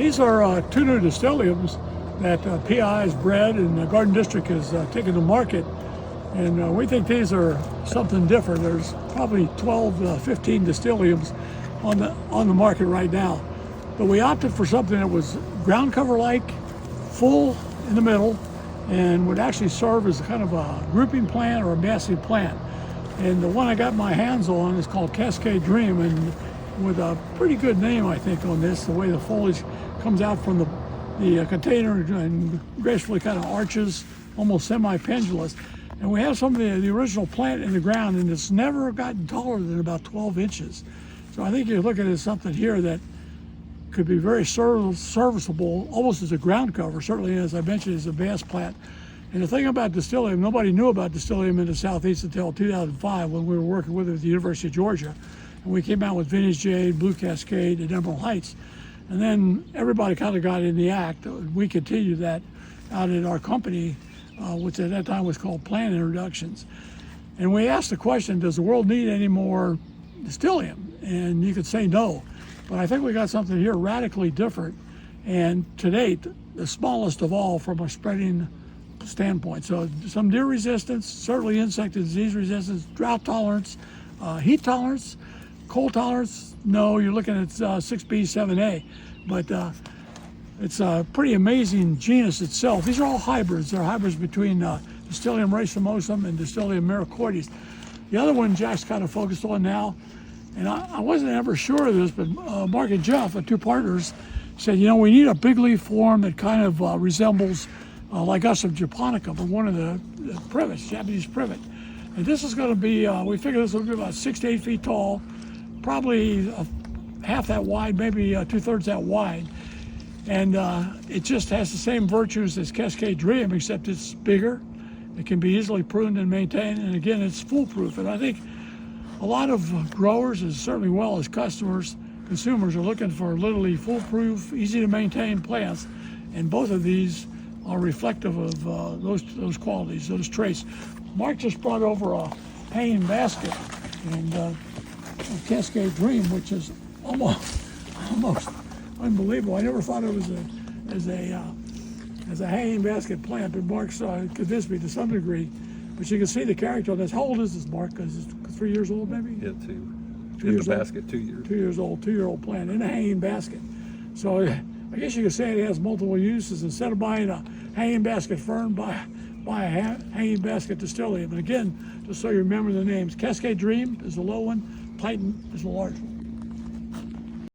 These are two new Distyliums that PI has bred and the Garden District has taken to market. And we think these are something different. There's probably 12, 15 Distyliums on the market right now. But we opted for something that was ground cover-like, full in the middle, and would actually serve as kind of a grouping plant or a massive plant. And the one I got my hands on is called Cascade Dream, and with a pretty good name, I think, on this, the way the foliage comes out from the container and gracefully kind of arches, almost semi-pendulous. And we have some of the original plant in the ground, and it's never gotten taller than about 12 inches. So I think you're looking at something here that could be very serviceable, almost as a ground cover, certainly, as I mentioned, as a vast plant. And the thing about Distylium, nobody knew about Distylium in the Southeast until 2005 when we were working with it at the University of Georgia. And we came out with Vintage Jade, Blue Cascade, and Emerald Heights. And then everybody kind of got in the act. We continued that out at our company, which at that time was called Plant Introductions. And we asked the question, does the world need any more Distylium? And you could say no. But I think we got something here radically different, and to date, the smallest of all from a spreading standpoint. So some deer resistance, certainly insect and disease resistance, drought tolerance, heat tolerance, cold tolerance, no, you're looking at 6B, 7A. But it's a pretty amazing genus itself. These are all hybrids. They're hybrids between Distylium racemosum and Distylium miracoides. The other one Jack's kind of focused on now, and I wasn't ever sure of this, but Mark and Jeff, the two partners, said, you know, we need a big leaf form that kind of resembles, like us of japonica, but one of the privets, Japanese privet. And this is going to be, we figure this will be about 6 to 8 feet tall, probably half that wide, maybe 2/3 that wide. And it just has the same virtues as Cascade Dream, except it's bigger. It can be easily pruned and maintained, and again, it's foolproof. And I think a lot of growers, as certainly well as customers, consumers, are looking for literally foolproof, easy to maintain plants, and both of these are reflective of those qualities, those traits. Mark just brought over a hanging basket and Cascade Dream, which is almost unbelievable. I never thought it was as a hanging basket plant, but Mark's convinced me to some degree. But you can see the character on this. How old is this, Mark? Because it's 3 years old, maybe? Yeah, 2. 2 in years the basket, old. 2 years. 2 years old, 2-year-old plant in a hanging basket. So I guess you could say it has multiple uses. Instead of buying a hanging basket fern, buy a hanging basket Distylium. And again, just so you remember the names, Cascade Dream is the low one, Titan is the large one.